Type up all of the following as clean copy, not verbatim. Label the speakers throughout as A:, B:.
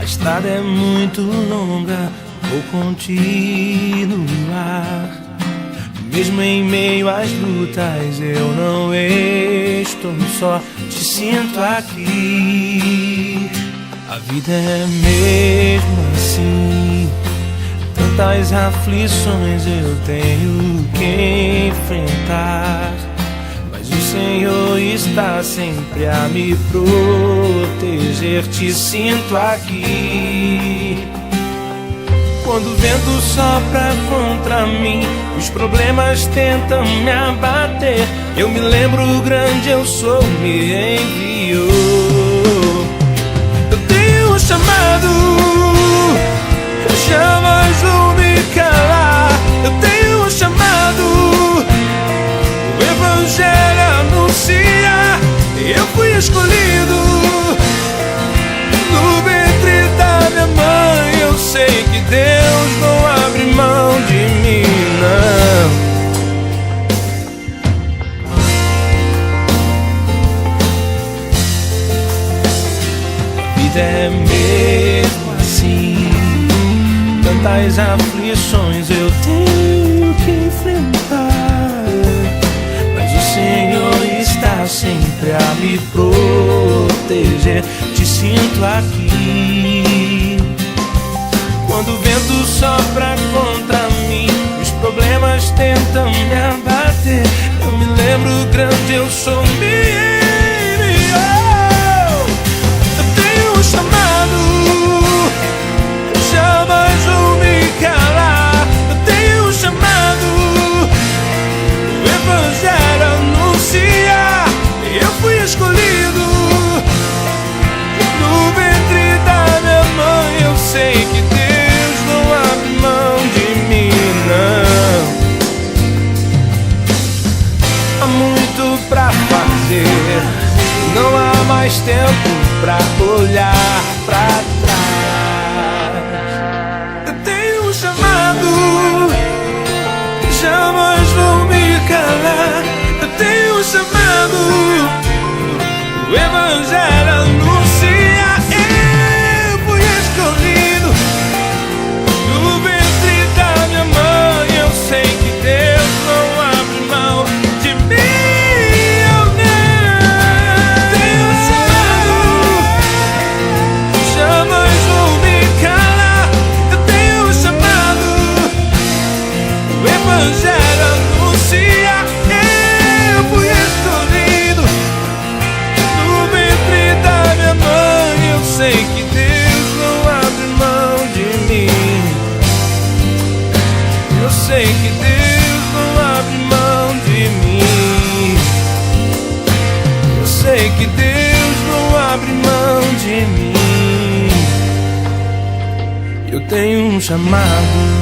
A: estrada é muito longa, vou continuar. Mesmo em meio às lutas, eu não estou só, te sinto aqui. A vida é mesmo assim, tantas aflições eu tenho que enfrentar, mas o Senhor está sempre a me proteger, te sinto aqui. Quando o vento sopra contra mim, os problemas tentam me abater, eu me lembro o grande eu sou me enviou. Eu tenho um chamado, eu jamais vou me calar. Eu tenho um chamado, o Evangelho anuncia. Eu fui escolhido no ventre da minha mãe. Eu sei que Deus não abre mão de mim, não. A vida é mesmo assim, tantas aflições eu tenho que enfrentar, mas o Senhor está sempre a me proteger, te sinto aqui. Quando o vento sopra contra mim, os problemas tentam me abater, eu me lembro grande eu sou me enviou. Eu tenho um chamado, jamais vou me calar. Eu tenho um chamado, o Evangelho anuncia. Eu fui escolhido no ventre da minha mãe. Eu sei que Deus não abre mão de mim, não. Há muito pra fazer, não há mais tempo pra olhar pra trás. Eu tenho um chamado, jamais vou me calar. Eu tenho um chamado, o Evangelho anuncia. Eu fui escolhido no ventre da minha mãe. Eu sei que Deus não abre mão de mim. Eu tenho um chamado, jamais vou me calar. Eu tenho um chamado, o Evangelho anuncia. Eu fui escolhido no ventre da minha mãe. Eu sei que Deus não abre mão de mim. Eu sei que Deus não abre mão de mim. Eu sei que Deus não abre mão de mim. Eu tenho um chamado.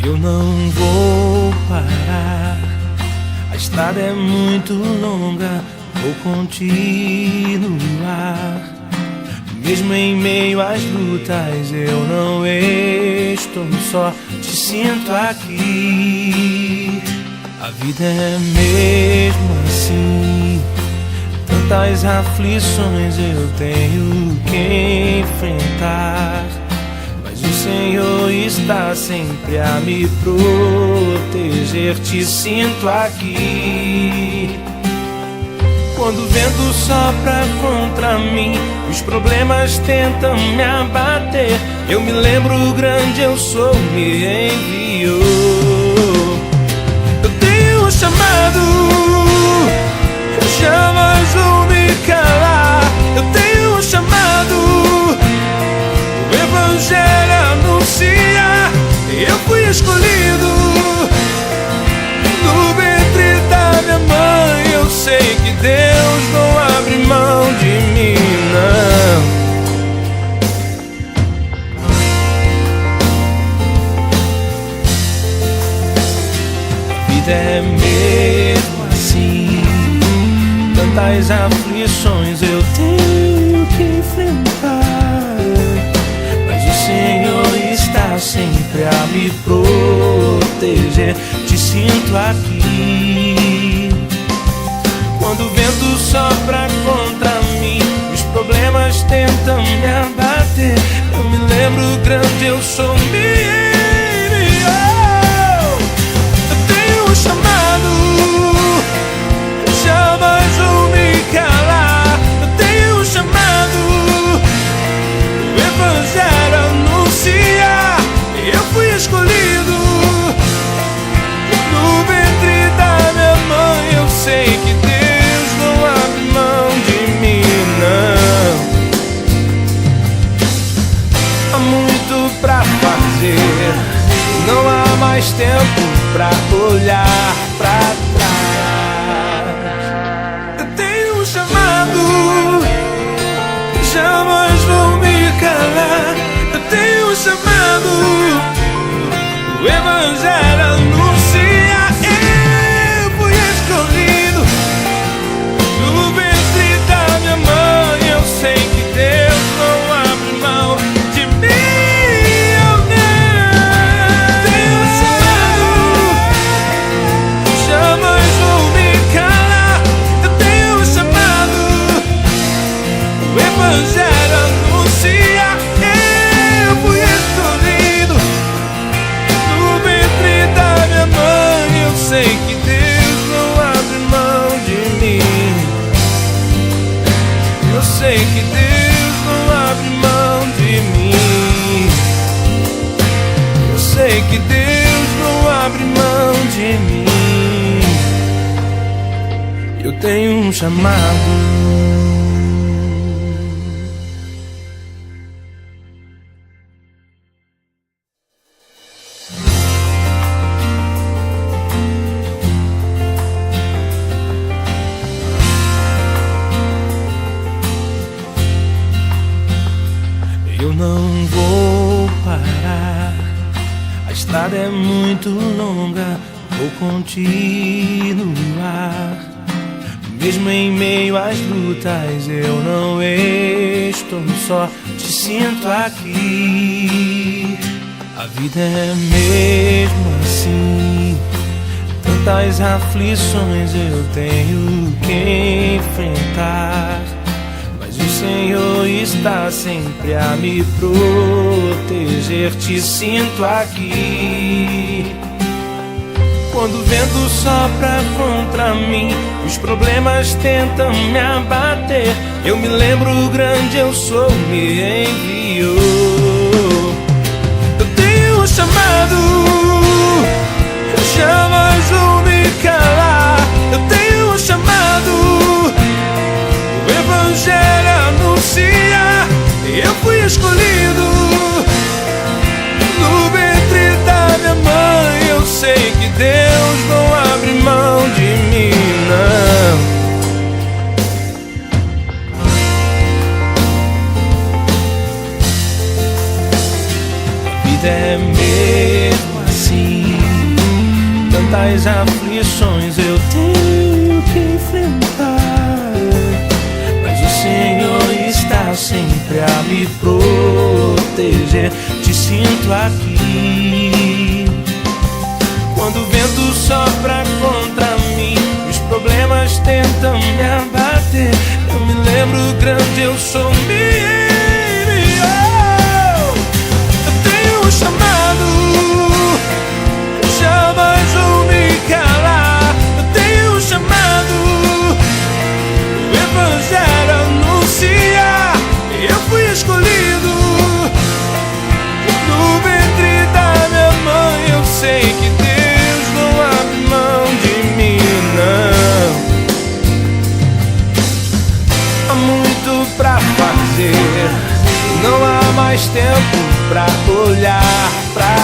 A: Eu não vou parar, a estrada é muito longa, vou continuar. Mesmo em meio às lutas, eu não estou só, te sinto aqui. A vida é mesmo assim, tantas aflições eu tenho que enfrentar, mas o Senhor está sempre a me proteger, te sinto aqui. Quando o vento sopra contra mim, os problemas tentam me abater, eu me lembro o grande eu sou me enviou. Eu tenho um chamado, eu jamais vou me calar. Eu tenho um chamado, o Evangelho anuncia. Eu fui escolhido no ventre da minha mãe. Eu sei que Deus não abre mão de mim, não. A vida é mesmo assim, Tantas aflições eu tenho que enfrentar, mas o Senhor está sempre a me proteger. Te sinto aqui. Quando o vento sopra contra mim, os problemas tentam me abater, eu me lembro grande, eu sou minha. Eu tenho um chamado, jamais vou me calar. Eu tenho um chamado, o Evangelho anuncia. Eu fui escolhido no ventre da minha mãe. Eu sei que Deus não abre mão de mim, não. Há muito pra fazer, não há mais tempo pra olhar pra trás. Eu tenho um chamado, jamais vou me calar. Eu tenho um chamado, o Evangelho anuncia. Eu fui escolhido no ventre da minha mãe. Eu sei que Deus não abre mão de mim. Eu tenho um chamado, jamais vou me calar. Eu tenho um chamado, o Evangelho anuncia. Eu fui escolhido no ventre da minha mãe. Eu sei que Deus não abre mão de mim. Eu sei que Deus não abre mão de mim. Eu sei que Deus não abre mão de mim. Eu tenho um chamado. Eu não vou parar, a estrada é muito longa, vou continuar. Mesmo em meio às lutas eu não estou só, te sinto aqui. A vida é mesmo assim, tantas aflições eu tenho que enfrentar, mas o Senhor está sempre a me proteger. Te sinto aqui. Quando o vento sopra contra mim, os problemas tentam me abater, eu me lembro grande, eu sou, me enviou. Eu tenho um chamado, jamais vou me calar. Eu tenho um chamado, o Evangelho anuncia. Eu fui escolhido no ventre da minha mãe. Eu sei que Deus não abre mão de mim, não. A vida é mesmo assim, tantas aflições eu tenho que enfrentar, mas o Senhor está sempre a me proteger. Te sinto aqui. Quando o vento sopra contra mim, os problemas tentam me abater, eu me lembro grande, eu sou meu. Eu tenho um chamado, jamais vou me calar. Eu tenho um chamado, o Evangelho anuncia. Eu fui escolhido no ventre da minha mãe. Eu sei que Deus não abre mão de mim, não. Há muito pra fazer, não há mais tempo pra olhar pra